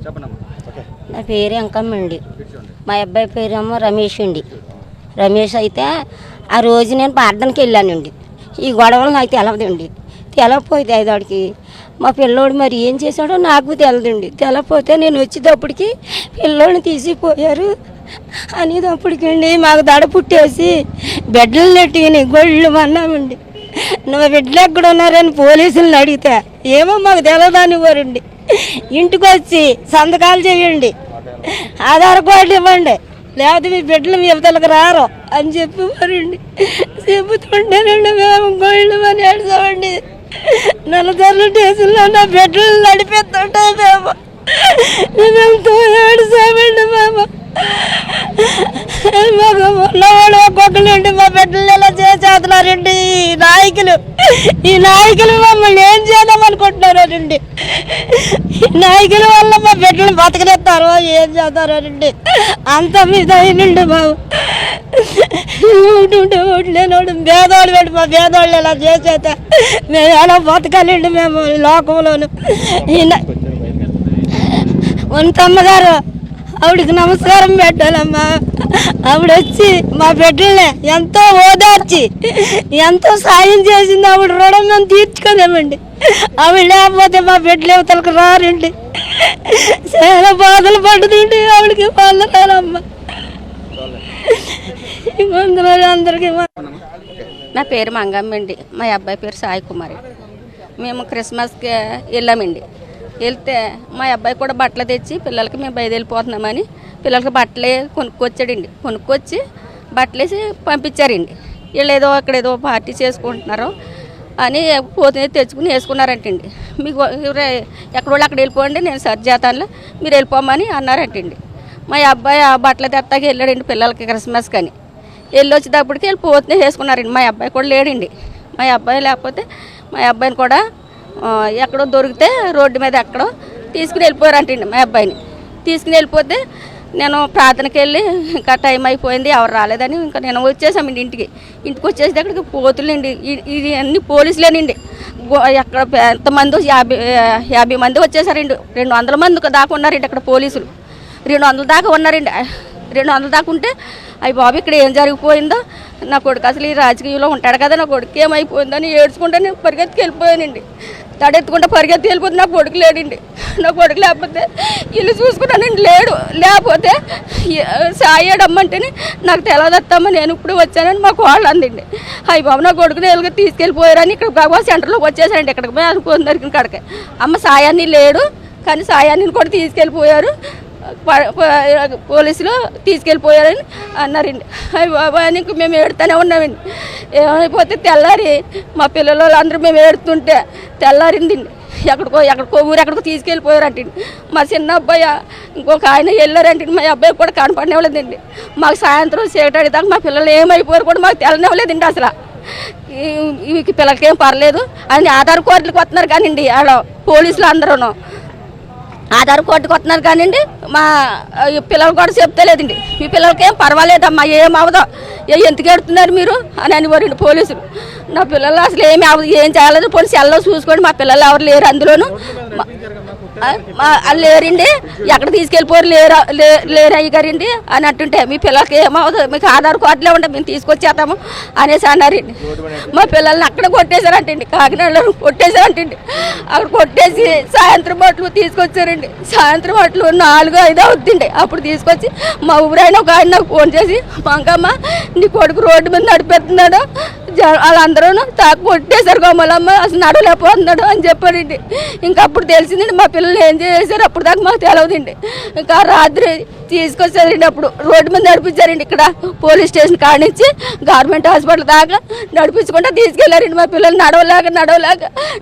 నా పేరు అంకమ్మ అండి. మా అబ్బాయి పేరేమో రమేష్ అండి. రమేష్ అయితే ఆ రోజు నేను ప్రార్థనకి వెళ్ళానండి. ఈ గొడవలు నాకు తెలవదండి. తెలవపోతే ఐదాడికి మా పిల్లోడు మరి ఏం చేశాడో నాకు తెలదండి. తెలవపోతే నేను వచ్చేటప్పటికి పిల్లోడిని తీసిపోయారు అనేటప్పటికి అండి మాకు దడ పుట్టేసి బిడ్డలు నెట్టుకుని గొళ్ళు అన్నామండి. నువ్వు బిడ్డలు ఎక్కడ ఉన్నారని పోలీసులను అడిగితే ఏమో మాకు తెలదానివ్వరండి. ఇంటికి వచ్చి సంతకాలు చేయండి, ఆధార్ కార్డు ఇవ్వండి, లేకపోతే మీ బిడ్డలు మీ యువతలకు రారు అని చెప్పేవారండి. చెబుతుంటేనండి మేము గొళ్ళు అని ఏడ్చామండి. నల్లధరల స్టేషన్లో నా బిడ్డలు నడిపిస్తుంటే మేము ఎంతో ఏడ్చామండి. మేము మాకు ఉన్నవాళ్ళు ఒక్కొక్కరండి మా బిడ్డలు ఎలా చేసేస్తున్నారండి ఈ నాయకులు మమ్మల్ని ఏం చేద్దాం అనుకుంటున్నారండి. ఈ నాయకుల వల్ల మా బిడ్డలు బతకనేస్తారో ఏం చేస్తారండి. అంత మీద అయినండి బాబు. ఓట్లేనోడు భేదవాళ్ళు పెట్టి మా భేదవాళ్ళు ఎలా చేసేస్తే మేము ఎలా బతకాలండి. మేము లోకంలోను వంతమ్మగారు ఆవిడకి నమస్కారం పెట్టాలమ్మా. ఆవిడ వచ్చి మా బిడ్డల్ని ఎంతో ఓదార్చి ఎంతో సాయం చేసింది. ఆవిడ రుణం మేము తీర్చుకోలేమండి. ఆవిడ లేకపోతే మా బిడ్డలు యువతలకు రారండి. చాలా బాధలు పడుతుంటే ఆవిడకి వాళ్ళు రారమ్మా. అందరికీ. నా పేరు మంగమ్మ అండి. మా అబ్బాయి పేరు సాయి కుమారి. మేము క్రిస్మస్కి వెళ్ళామండి. వెళ్తే మా అబ్బాయి కూడా బట్టలు తెచ్చి పిల్లలకి మేము బయలుదేరిపోతున్నామని పిల్లలకి బట్టలే కొనుక్కొచ్చాడండి. కొనుక్కొచ్చి బట్టలేసి పంపించారండి. వీళ్ళు ఏదో అక్కడేదో పార్టీ చేసుకుంటున్నారు అని పోతే తెచ్చుకుని వేసుకున్నారంటండి. మీకు ఎక్కడోళ్ళు అక్కడ వెళ్ళిపోండి, నేను సర్చ్ చేస్తానులే, మీరు వెళ్ళిపోమని అన్నారంటండి. మా అబ్బాయి ఆ బట్టలు తెత్తాకి వెళ్ళాడండి పిల్లలకి క్రిస్మస్కి అని. వెళ్ళి వచ్చేటప్పటికి వీళ్ళు పోతే వేసుకున్నారండి. మా అబ్బాయి కూడా లేడండి. మా అబ్బాయి లేకపోతే మా అబ్బాయిని కూడా ఎక్కడో దొరికితే రోడ్డు మీద ఎక్కడో తీసుకుని వెళ్ళిపోయారంటండి. మా అబ్బాయిని తీసుకుని వెళ్ళిపోతే నేను ప్రార్థనకి వెళ్ళి ఇంకా టైం అయిపోయింది, ఎవరు రాలేదని ఇంకా నేను వచ్చేసామండి ఇంటికి వచ్చేసి అక్కడికి పోతులండి. ఇది అన్ని పోలీసులేనండి. ఎక్కడ ఎంతమంది 50 మంది వచ్చేసారండి. 200 మంది దాకా ఉన్నారండి అక్కడ పోలీసులు. 200 దాకా ఉన్నారండి. 200 దాకా ఉంటే అయ్యి బాబు ఇక్కడ ఏం జరిగిపోయిందో, నా కొడుకు అసలు ఈ రాజకీయంలో ఉంటాడు కదా, నా కొడుకు ఏమైపోయిందని ఏడ్చుకుంటే నేను పరిగెత్తికి వెళ్ళిపోయానండి. తడెత్తుకుంటే పరిగెత్తి వెళ్ళిపోతే నా కొడుకు లేడండి. నా కొడుకు లేకపోతే ఇల్లు చూసుకున్నానండి, లేడు. లేకపోతే సాయాడమ్మంటేనే నాకు తెలదత్తమ్మ నేను ఇప్పుడు వచ్చానని మాకు వాళ్ళు అందండి. అయ్యి బాబు నా కొడుకుని ఎలుగా తీసుకెళ్ళిపోయారని ఇక్కడ గవా సెంటర్లోకి వచ్చేసారండి. ఇక్కడికి పోయి అనుకోని దొరికిన కాడికి అమ్మ సాయాన్ని లేడు కానీ సాయాన్ని కూడా తీసుకెళ్ళిపోయారు, పోలీసులు తీసుకెళ్ళిపోయారని అన్నారండి. అయ్యి బాబా అని ఇంక మేము ఏడుతూనే ఉన్నామండి. ఏమైపోతే తెల్లారి మా పిల్లలు అందరూ మేము ఏడుతుంటే తెల్లారిందండి. ఎక్కడికో ఊరెక్కడికో తీసుకెళ్ళిపోయారంటండి. మా చిన్న అబ్బాయి ఇంకొక ఆయన వెళ్ళారంటండి. మా అబ్బాయి కూడా కనపడనివ్వలేదండి. మాకు సాయంత్రం చీకటి దాకా మా పిల్లలు ఏమైపోయారు కూడా మాకు తెలనివ్వలేదండి. అసలు ఈ పిల్లలకి ఏం పర్లేదు అని ఆధార్ కార్డులకు వస్తున్నారు కానివ్వండి. ఆడ పోలీసులు అందరూ ఆధార్ కార్డుకి వస్తున్నారు కానివ్వండి. మా పిల్లలు కూడా చెప్తలేదండి, మీ పిల్లలకి ఏం పర్వాలేదమ్మా, ఏం అవదో, ఎందుకు ఎడుతున్నారు మీరు అని అనేవారండి పోలీసులు. నా పిల్లలు అసలు ఏమి ఏం చేయలేదు, పోనీ సెల్లో చూసుకోండి, మా పిల్లలు ఎవరు లేరు అందులోను లేరండి, ఎక్కడ తీసుకెళ్ళిపోరు లేరు అయ్యగారండి అని అంటుంటే మీ పిల్లలకి ఏమవుతుంది, మీకు ఆధార్ కార్డులే ఉంటాయి, మేము తీసుకొచ్చేస్తాము అనేసి అన్నారండి. మా పిల్లల్ని అక్కడ కొట్టేశారంటండి, కాకినాడలో కొట్టేశారంటండి. అక్కడ కొట్టేసి సాయంత్రం బట్టలు తీసుకొచ్చారండి. సాయంత్రం బట్టలు 4-5 అవుతుందండి. అప్పుడు తీసుకొచ్చి మా ఊరైన ఒక ఆయన నాకు ఫోన్ చేసి, మంగమ్మ నీ కొడుకు రోడ్డు మీద నడిపెడుతున్నాడు, వాళ్ళందరూ తాకు కొట్టేశారు గమ్మలమ్మ, అసలు నడవలేకపోతున్నాడు అని చెప్పారండి. ఇంకా అప్పుడు తెలిసిందండి మా పిల్లలు ఏం చేశారు. అప్పుడు దాకా మాకు తెలియదండి. ఇంకా రాత్రి తీసుకొచ్చారండి. అప్పుడు రోడ్డు మీద నడిపించారండి. ఇక్కడ పోలీస్ స్టేషన్ కానించి గవర్నమెంట్ హాస్పిటల్ దాకా నడిపించకుండా తీసుకెళ్లారండి. మా పిల్లలు నడవలేక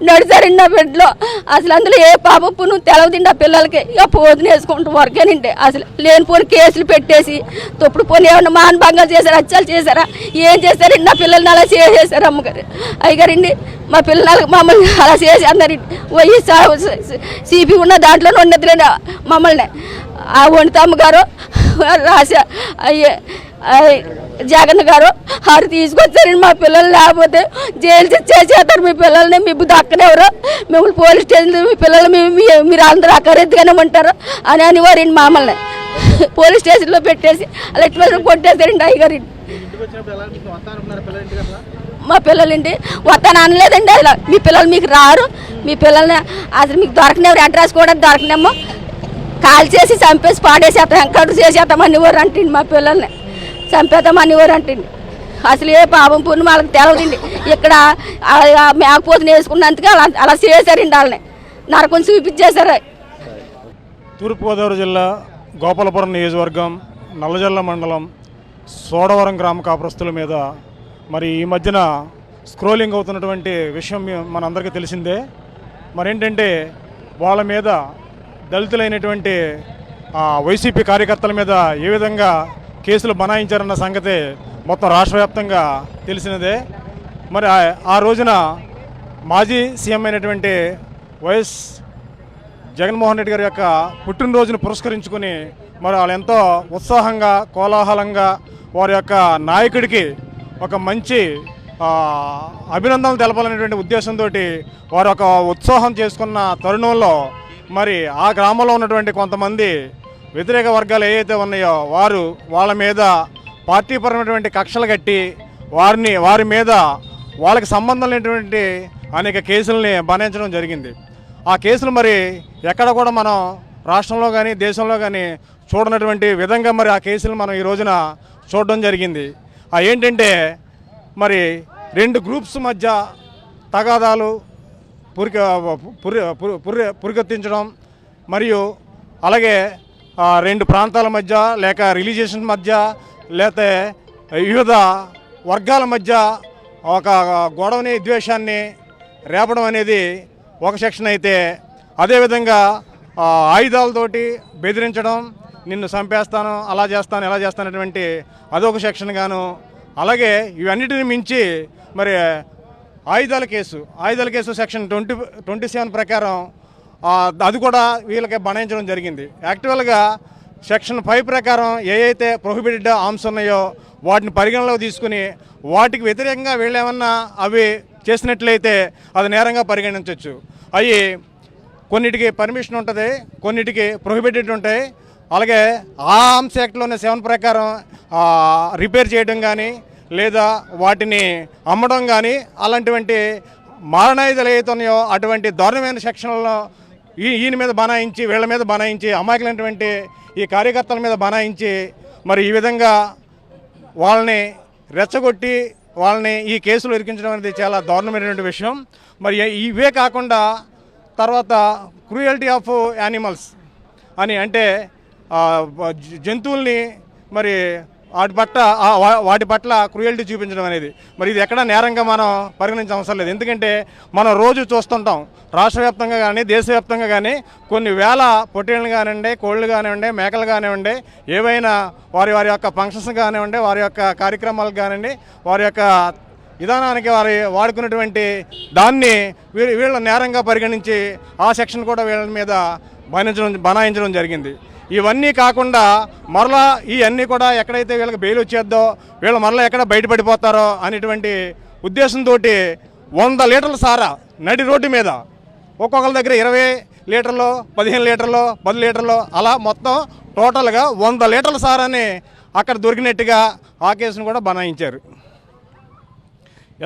నడిచారండి. నా బిడ్డలో అసలు అందులో ఏ పాపప్పు నువ్వు తెలవదండి. ఆ పిల్లలకి ఇక పోతుని వేసుకుంటూ వరకేనండి. అసలు లేనిపోని కేసులు పెట్టేసి తప్పుడు పోనీ ఏమన్నా మానభంగాలు చేశారా, హత్యలు చేశారా, ఏం చేశారండి. నా పిల్లల్ని అలా చేశారు అమ్మగారు అయ్యగారండి. మా పిల్లలు మమ్మల్ని అలా చేసి అన్నారండి. పోయి సిపి ఉన్న దాంట్లో ఉండదులేండి మమ్మల్ని. ఆ వండిత అమ్మగారు రాశా జగన్ గారు ఆరు తీసుకొచ్చారండి. మా పిల్లలు లేకపోతే జైలు చేసేస్తారు. మీ పిల్లల్ని మీ దక్కనెవరు, మిమ్మల్ని పోలీస్ స్టేషన్ మీ పిల్లలు మీరు అందరూ అకరెత్తుగానే ఉంటారు అని అనేవారండి. మమ్మల్ని పోలీస్ స్టేషన్లో పెట్టేసి అలా ఎట్లా కొట్టేశారండి అయ్యగారు. మా పిల్లలండి వస్తాను అనలేదండి. అలా మీ పిల్లలు మీకు రారు, మీ పిల్లల్ని అసలు మీకు దొరకనేవారు, అడ్రస్ కూడా దొరకనేమో కాల్ చేసి చంపేసి పాడేసేస్తాం, ఎంకౌంటర్ చేసేస్తాం అనేవారు అంటండి. మా పిల్లల్ని చంపేద్దాం అనేవారు అంటండి. అసలు ఏ పాపం పుణ్యం వాళ్ళకి తెలవదండి. ఇక్కడ మేకపోతుని వేసుకున్నందుకే అలా చేశారండి. వాళ్ళని నరకం చూపించేశారు. తూర్పుగోదావరి జిల్లా గోపాలపురం నియోజకవర్గం నల్లజల్ల మండలం సోడవరం గ్రామ కాపురస్తుల మీద మరి ఈ మధ్యన స్క్రోలింగ్ అవుతున్నటువంటి విషయం మనందరికీ తెలిసిందే. మరేంటంటే వాళ్ళ మీద దళితులైనటువంటి వైసీపీ కార్యకర్తల మీద ఏ విధంగా కేసులు బనాయించారన్న సంగతి మొత్తం రాష్ట్ర వ్యాప్తంగా తెలిసినదే. మరి ఆ రోజున మాజీ సీఎం అయినటువంటి వైఎస్ జగన్మోహన్ రెడ్డి గారి యొక్క పుట్టినరోజును పురస్కరించుకొని మరి వాళ్ళు ఎంతో ఉత్సాహంగా కోలాహలంగా వారి యొక్క నాయకుడికి ఒక మంచి అభినందనలు తెలపాలనేటువంటి ఉద్దేశంతో వారు ఒక ఉత్సాహం చేసుకున్న తరుణంలో మరి ఆ గ్రామంలో ఉన్నటువంటి కొంతమంది వ్యతిరేక వర్గాలు ఏవైతే ఉన్నాయో వాళ్ళ మీద పార్టీపరమైనటువంటి కక్షలు కట్టి వారి మీద వాళ్ళకి సంబంధం లేనటువంటి అనేక కేసుల్ని బనాయించడం జరిగింది. ఆ కేసులు మరి ఎక్కడ కూడా మనం రాష్ట్రంలో కానీ దేశంలో కానీ చూడనటువంటి విధంగా మరి ఆ కేసులు మనం ఈ రోజున చూడడం జరిగింది. ఏంటంటే మరి రెండు గ్రూప్స్ మధ్య తగాదాలు పురికెత్తించడం, మరియు అలాగే రెండు ప్రాంతాల మధ్య లేక రిలీజియన్ మధ్య లేకపోతే వివిధ వర్గాల మధ్య ఒక గొడవని ద్వేషాన్ని రేపడం అనేది ఒక సెక్షన్ అయితే, అదేవిధంగా ఆయుధాలతోటి బెదిరించడం, నిన్ను చంపేస్తాను, అలా చేస్తాను, ఇలా చేస్తానటువంటి అదొక సెక్షన్ గాను, అలాగే ఇవన్నిటిని మించి మరి ఆయుధాల కేసు సెక్షన్ 27 ప్రకారం అది కూడా వీళ్ళకి బనాయించడం జరిగింది. యాక్చువల్గా సెక్షన్ 5 ప్రకారం ఏవైతే ప్రొహిబిటెడ్ ఆర్మ్స్ ఉన్నాయో వాటిని పరిగణలోకి తీసుకుని వాటికి వ్యతిరేకంగా వీళ్ళేమన్నా అవి చేసినట్లయితే అది నేరంగా పరిగణించవచ్చు. అవి కొన్నిటికి పర్మిషన్ ఉంటుంది, కొన్నిటికి ప్రొహిబిటెడ్ ఉంటాయి. అలాగే ఆ ఆర్మ్స్ యాక్ట్లోనే 7 ప్రకారం రిపేర్ చేయడం కానీ లేదా వాటిని అమ్మడం కానీ అలాంటివంటి మారణాయుధాలు ఏవైతే ఉన్నాయో అటువంటి దారుణమైన సెక్షన్లలో ఈయన మీద బనాయించి, వీళ్ళ మీద బనాయించి, అమాయకులైనటువంటి ఈ కార్యకర్తల మీద బనాయించి మరి ఈ విధంగా వాళ్ళని రెచ్చగొట్టి వాళ్ళని ఈ కేసులు ఇరికించడం అనేది చాలా దారుణమైనటువంటి విషయం. మరి ఇవే కాకుండా తర్వాత క్రూయల్టీ ఆఫ్ యానిమల్స్ అని, అంటే జంతువుల్ని మరి వాటి పట్ల క్రూయల్టీ చూపించడం అనేది మరి ఇది ఎక్కడ నేరంగా మనం పరిగణించే అవసరం లేదు. ఎందుకంటే మనం రోజు చూస్తుంటాం రాష్ట్ర వ్యాప్తంగా కానీ దేశవ్యాప్తంగా కానీ కొన్ని వేల పొట్టేళ్ళు కానివ్వండి, కోళ్ళు కానివ్వండి, మేకలు కానివ్వండి, ఏవైనా వారి యొక్క ఫంక్షన్స్ కానివ్వండి, వారి యొక్క కార్యక్రమాలకు కానివ్వండి, వారి యొక్క విధానానికి వాడుకున్నటువంటి దాన్ని వీళ్ళ నేరంగా పరిగణించి ఆ సెక్షన్ కూడా వీళ్ళ మీద బనాయించడం జరిగింది. ఇవన్నీ కాకుండా మరలా ఇవన్నీ కూడా ఎక్కడైతే వీళ్ళకి బెయిల్ వచ్చేద్దో వీళ్ళు మరలా ఎక్కడ బయటపడిపోతారో అనేటువంటి ఉద్దేశంతో 100 లీటర్ల సారా నడి రోడ్డు మీద ఒక్కొక్కరి దగ్గర 20 లీటర్లు, 15 లీటర్లు, 10 లీటర్లు అలా మొత్తం టోటల్గా 100 లీటర్ల సారాన్ని అక్కడ దొరికినట్టుగా ఆ కేసును కూడా బనాయించారు.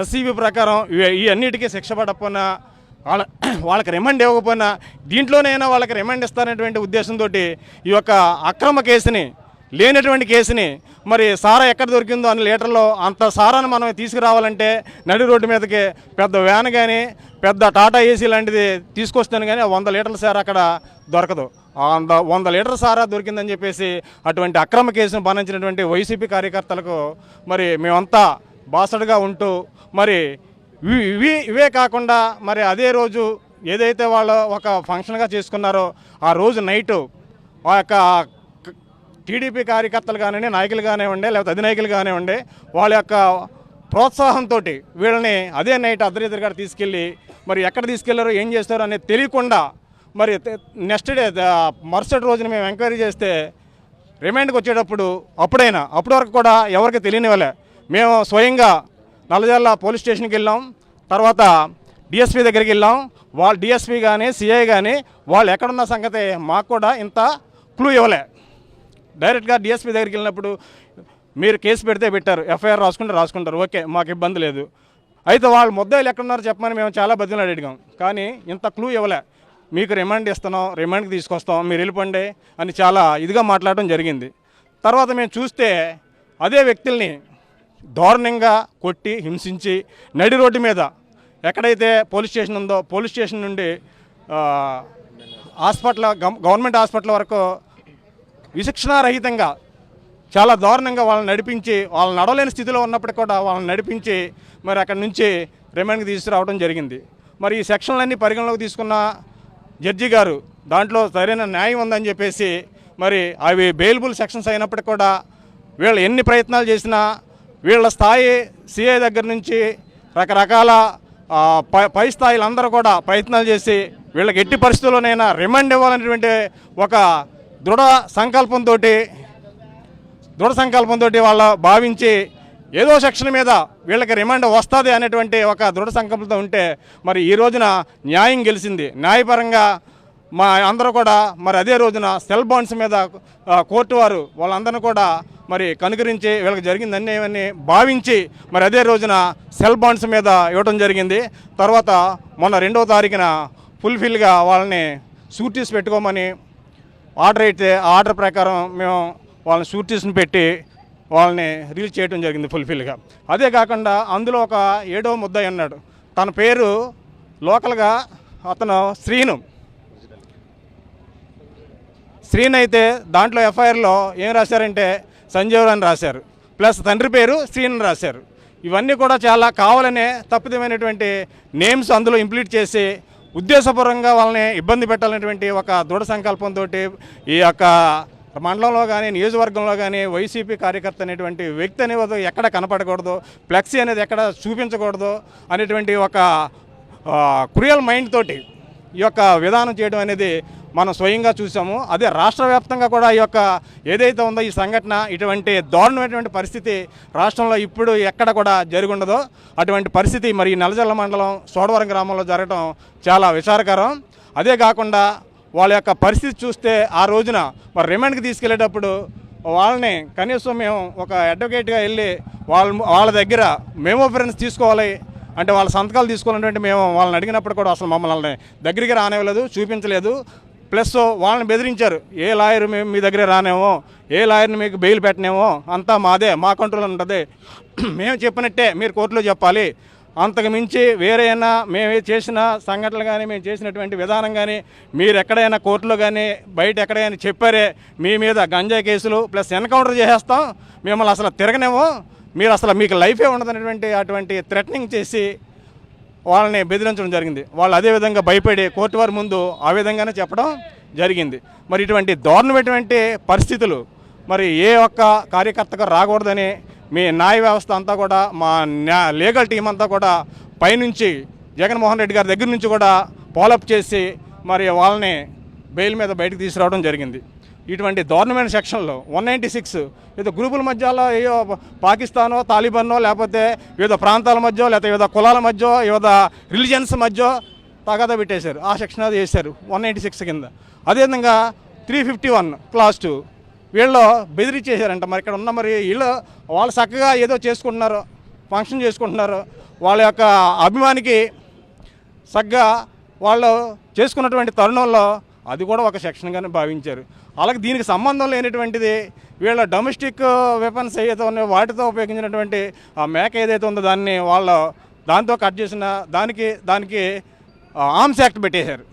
ఎస్సీబీ ప్రకారం ఈ అన్నిటికీ శిక్ష పడకపోయినా వాళ్ళకి రిమాండ్ ఇవ్వకపోయినా దీంట్లోనైనా వాళ్ళకి రిమాండ్ ఇస్తారనేటువంటి ఉద్దేశంతో ఈ యొక్క అక్రమ కేసుని, లేనటువంటి కేసుని మరి సారా ఎక్కడ దొరికిందో అన్ని లీటర్లో అంత సారాను మనం తీసుకురావాలంటే నడి రోడ్డు మీదకి పెద్ద వ్యాన్ కానీ పెద్ద టాటా ఏసీ లాంటిది తీసుకొస్తాను కానీ 100 లీటర్ల సారా అక్కడ దొరకదు. 100 లీటర్ల సారా దొరికిందని చెప్పేసి అటువంటి అక్రమ కేసును బనాయించినటువంటి వైసీపీ కార్యకర్తలకు మరి మేమంతా బాసటగా ఉంటూ మరి ఇవే కాకుండా మరి అదే రోజు ఏదైతే వాళ్ళు ఒక ఫంక్షన్గా చేసుకున్నారో ఆ రోజు నైటు ఆ యొక్క టీడీపీ కార్యకర్తలు కానివ్వండి, నాయకులు కానివ్వండి, లేకపోతే అధినాయకులు కానివ్వండి, వాళ్ళ యొక్క ప్రోత్సాహంతో వీళ్ళని అదే నైట్ అర్ధరాత్రి గారు తీసుకెళ్ళి మరి ఎక్కడ తీసుకెళ్లారో ఏం చేస్తారో అనేది తెలియకుండా మరి నెక్స్ట్ డే మరుసటి రోజున మేము ఎంక్వైరీ చేస్తే రిమాండ్కి వచ్చేటప్పుడు అప్పటి వరకు కూడా ఎవరికి తెలియని వాళ్ళే మేము స్వయంగా నల్లజర్ల పోలీస్ స్టేషన్కి వెళ్ళాం, తర్వాత డిఎస్పీ దగ్గరికి వెళ్ళాం. వాళ్ళు డిఎస్పీ కానీ సిఐ కానీ వాళ్ళు ఎక్కడున్న సంగతి మాకు కూడా ఇంత క్లూ ఇవ్వలే. డైరెక్ట్గా డిఎస్పీ దగ్గరికి వెళ్ళినప్పుడు మీరు కేసు పెడితే పెట్టారు, ఎఫ్ఐఆర్ రాసుకుంటారు, ఓకే మాకు ఇబ్బంది లేదు. అయితే వాళ్ళు ముద్దాయిలు ఎక్కడున్నారో చెప్పమని మేము చాలా బతిమలాడి అడిగాం, కానీ ఇంత క్లూ ఇవ్వలే. మీకు రిమాండ్ ఇస్తున్నాం, రిమాండ్కి తీసుకొస్తాం, మీరు వెళ్ళిపోండి అని చాలా ఇదిగా మాట్లాడడం జరిగింది. తర్వాత మేము చూస్తే అదే వ్యక్తుల్ని దారుణంగా కొట్టి హింసించి నడి రోడ్డు మీద ఎక్కడైతే పోలీస్ స్టేషన్ ఉందో పోలీస్ స్టేషన్ నుండి గవర్నమెంట్ హాస్పిటల్ వరకు విచక్షణారహితంగా చాలా దారుణంగా వాళ్ళని నడిపించి, వాళ్ళని నడవలేని స్థితిలో ఉన్నప్పటికీ కూడా వాళ్ళని నడిపించి మరి అక్కడి నుంచి రిమాండ్కి తీసుకురావడం జరిగింది. మరి ఈ సెక్షన్లన్నీ పరిగణలోకి తీసుకున్న జడ్జి గారు దాంట్లో సరైన న్యాయం ఉందని చెప్పేసి మరి అవి బెయిలబుల్ సెక్షన్స్ అయినప్పటికీ కూడా వీళ్ళు ఎన్ని ప్రయత్నాలు చేసినా వీళ్ళ స్థాయి సిఐ దగ్గర నుంచి రకరకాల పై స్థాయిలందరూ కూడా ప్రయత్నాలు చేసి వీళ్ళకి ఎట్టి పరిస్థితుల్లోనైనా రిమాండ్ ఇవ్వాలనేటువంటి ఒక దృఢ సంకల్పంతో వాళ్ళు భావించి ఏదో సెక్షన్ మీద వీళ్ళకి రిమాండ్ వస్తుంది అనేటువంటి ఒక దృఢ సంకల్పంతో ఉంటే మరి ఈ రోజున న్యాయం గెలిచింది. న్యాయపరంగా మా అందరూ కూడా మరి అదే రోజున సెల్ బాండ్స్ మీద కోర్టు వారు వాళ్ళందరినీ కూడా మరి కనుకరించి వీళ్ళకి జరిగింది అన్యాయమని భావించి మరి అదే రోజున సెల్ బాండ్స్ మీద ఇవ్వడం జరిగింది. తర్వాత మొన్న 2వ తారీఖున ఫుల్ఫిల్గా వాళ్ళని షూరిటీస్ పెట్టుకోమని ఆర్డర్ అయితే ఆర్డర్ ప్రకారం మేము వాళ్ళని షూరిటీస్ని పెట్టి వాళ్ళని రిలీజ్ చేయడం జరిగింది ఫుల్ఫిల్గా. అదే కాకుండా అందులో ఒక 7వ ముద్దాయి అన్నాడు. తన పేరు లోకల్గా అతను శ్రీను అయితే దాంట్లో ఎఫ్ఐఆర్లో ఏం రాశారంటే సంజీవ్ అని రాశారు, ప్లస్ తండ్రి పేరు శ్రీను రాశారు. ఇవన్నీ కూడా చాలా కావాలనే తప్పిదమైనటువంటి నేమ్స్ అందులో ఇంప్లీట్ చేసి ఉద్దేశపూర్వకంగా వాళ్ళని ఇబ్బంది పెట్టాలనేటువంటి ఒక దృఢ సంకల్పంతో ఈ యొక్క మండలంలో కానీ నియోజకవర్గంలో కానీ వైసీపీ కార్యకర్త అనేటువంటి వ్యక్తి అనేది ఎక్కడ కనపడకూడదు, ఫ్లెక్సీ అనేది ఎక్కడ చూపించకూడదు అనేటువంటి ఒక క్రూయల్ మైండ్ తోటి ఈ యొక్క విధానం చేయడం అనేది మనం స్వయంగా చూసాము. అదే రాష్ట్ర వ్యాప్తంగా కూడా ఈ యొక్క ఏదైతే ఉందో ఈ సంఘటన ఇటువంటి దారుణమైనటువంటి పరిస్థితి రాష్ట్రంలో ఇప్పుడు ఎక్కడ కూడా జరిగి ఉండదో అటువంటి పరిస్థితి మరి నల్లజర్ల మండలం సోడవరం గ్రామంలో జరగడం చాలా విచారకరం. అదే కాకుండా వాళ్ళ యొక్క పరిస్థితి చూస్తే ఆ రోజున మరి రిమాండ్కి తీసుకెళ్లేటప్పుడు వాళ్ళని కనీసం మేము ఒక అడ్వకేట్గా వెళ్ళి వాళ్ళ దగ్గర మెమో ఫ్రెండ్స్ తీసుకోవాలి అంటే వాళ్ళ సంతకాలు తీసుకోవాలంటే మేము వాళ్ళని అడిగినప్పుడు కూడా అసలు మమ్మల్ని దగ్గరికి రానివ్వలేదు, చూపించలేదు. ప్లస్ వాళ్ళని బెదిరించారు, ఏ లాయర్ మేము మీ దగ్గర రానేమో, ఏ లాయర్ని మీకు బెయిల్ పెట్టనేమో, అంతా మాదే, మా కంట్రోల్ ఉంటుంది, మేము చెప్పినట్టే మీరు కోర్టులో చెప్పాలి, అంతకు మించి వేరైనా మేము చేసిన సంఘటనలు కానీ మేము చేసినటువంటి విధానం కానీ మీరు ఎక్కడైనా కోర్టులో కానీ బయట ఎక్కడైనా చెప్పారే మీ మీద గంజాయి కేసులు ప్లస్ ఎన్కౌంటర్ చేసేస్తాం, మిమ్మల్ని అసలు తిరగనేమో, మీరు అసలు మీకు లైఫే ఉండదనేటువంటి అటువంటి థ్రెటనింగ్ చేసి వాళ్ళని బెదిరించడం జరిగింది. వాళ్ళు అదేవిధంగా భయపడి కోర్టు వారి ముందు ఆ విధంగానే చెప్పడం జరిగింది. మరి ఇటువంటి దారుణమైనటువంటి పరిస్థితులు మరి ఏ ఒక్క కార్యకర్తగా రాకూడదని మీ న్యాయ వ్యవస్థ అంతా కూడా మా లీగల్ టీం అంతా కూడా పైనుంచి జగన్మోహన్ రెడ్డి గారి దగ్గర నుంచి కూడా ఫాలోఅప్ చేసి మరి వాళ్ళని బెయిల్ మీద బయటకు తీసుకురావడం జరిగింది. ఇటువంటి దారుణమైన సెక్షన్లో 196 ఏదో గ్రూపుల మధ్యలో ఏదో పాకిస్తానో తాలిబానో లేకపోతే వివిధ ప్రాంతాల మధ్య లేకపోతే వివిధ కులాల మధ్య వివిధ రిలీజియన్స్ మధ్య తగాదా పెట్టేశారు. ఆ సెక్షన్ అది వేశారు 196 కింద. అదేవిధంగా 351 క్లాస్ 2 వీళ్ళు బెదిరించేశారంట. మరి ఇక్కడ ఉన్న మరి వాళ్ళు చక్కగా ఏదో చేసుకుంటున్నారు, ఫంక్షన్ చేసుకుంటున్నారు, వాళ్ళ యొక్క అభిమానికి చక్కగా వాళ్ళు చేసుకున్నటువంటి తరుణంలో అది కూడా ఒక సెక్షన్గానే భావించారు. అలాగే దీనికి సంబంధం లేనటువంటిది వీళ్ళ డొమెస్టిక్ వెపన్స్ ఏదైతే ఉన్నాయో వాటితో ఉపయోగించినటువంటి ఆ మేక ఏదైతే ఉందో దాన్ని వాళ్ళు దాంతో కట్ చేసిన దానికి ఆర్మ్స్ యాక్ట్ పెట్టేశారు.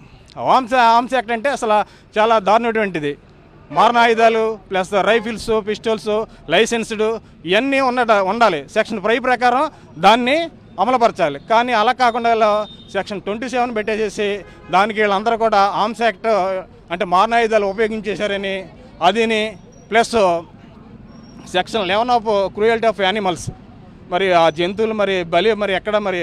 ఆర్మ్స్ యాక్ట్ అంటే అసలు చాలా దారుణమైనటువంటిది. మారణాయుధాలు ప్లస్ రైఫిల్స్, పిస్టల్స్, లైసెన్స్డ్ ఇవన్నీ ఉండాలి. సెక్షన్ 5 ప్రకారం దాన్ని అమలుపరచాలి. కానీ అలా కాకుండా సెక్షన్ 27 పెట్టేసేసి దానికి వీళ్ళందరూ కూడా ఆర్మ్స్ యాక్ట్ అంటే మారణాయుధాలు ఉపయోగించేశారని అదిని plus section 11 of cruelty of animals మరి ఆ జంతువులు మరి బలి మరి ఎక్కడ మరి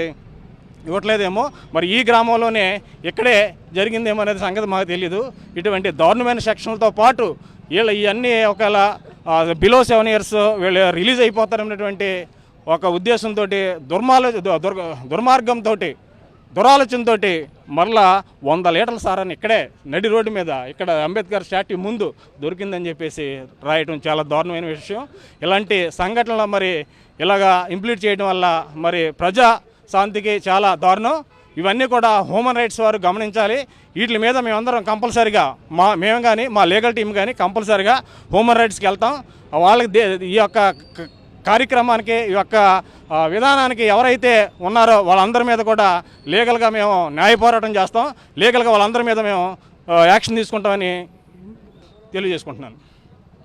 ఇవ్వట్లేదేమో, మరి ఈ గ్రామంలోనే ఇక్కడే జరిగిందేమో అనేది సంగతి మాకు తెలియదు. ఇటువంటి దారుణమైన సెక్షన్లతో పాటు ఇవన్నీ ఒకవేళ బిలో 7 years వీళ్ళు రిలీజ్ అయిపోతారనేటువంటి ఒక ఉద్దేశంతో దుర్మార్గంతో దురాలోచనతో మరలా 100 లీటర్ల సారాన్ని ఇక్కడే నడి రోడ్డు మీద ఇక్కడ అంబేద్కర్ స్టాట్యూ ముందు దొరికిందని చెప్పేసి రాయటం చాలా దారుణమైన విషయం. ఇలాంటి సంఘటనలు మరి ఇలాగా ఇంప్లీట్ చేయడం వల్ల మరి ప్రజా శాంతికి చాలా దారుణం. ఇవన్నీ కూడా హ్యూమన్ రైట్స్ వారు గమనించాలి. వీటి మీద మేమందరం కంపల్సరీగా మేము కానీ మా లీగల్ టీం కానీ కంపల్సరీగా హ్యూమన్ రైట్స్కి వెళ్తాం. వాళ్ళకి ఈ యొక్క కార్యక్రమానికి ఈ యొక్క విధానానికి ఎవరైతే ఉన్నారో వాళ్ళందరి మీద కూడా లీగల్గా మేము న్యాయ పోరాటం చేస్తాం. లీగల్గా వాళ్ళందరి మీద మేము యాక్షన్ తీసుకుంటామని తెలియజేసుకుంటున్నాను.